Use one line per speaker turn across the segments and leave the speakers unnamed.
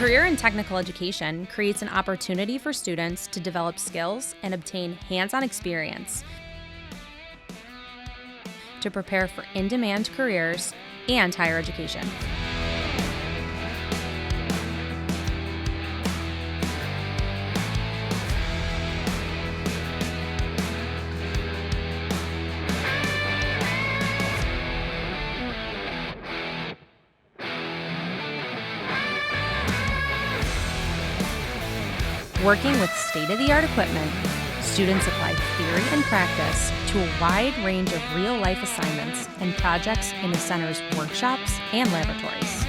Career and technical education creates an opportunity for students to develop skills and obtain hands-on experience to prepare for in-demand careers and higher education. Working with state-of-the-art equipment, students apply theory and practice to a wide range of real-life assignments and projects in the center's workshops and laboratories.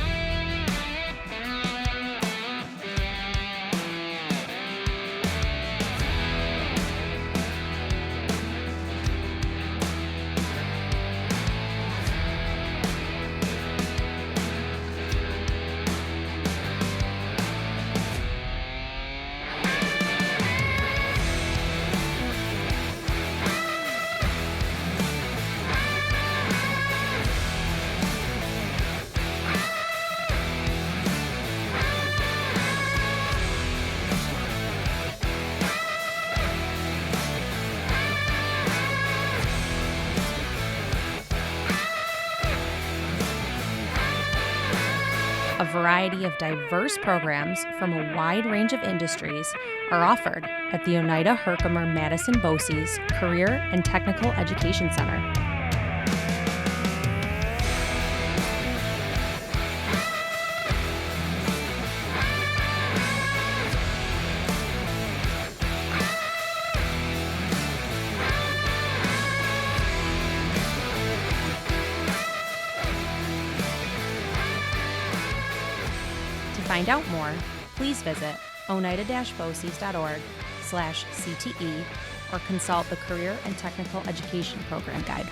A variety of diverse programs from a wide range of industries are offered at the Oneida-Herkimer-Madison BOCES Career and Technical Education Center. To find out more, please visit oneida-boces.org/CTE or consult the Career and Technical Education Program Guide.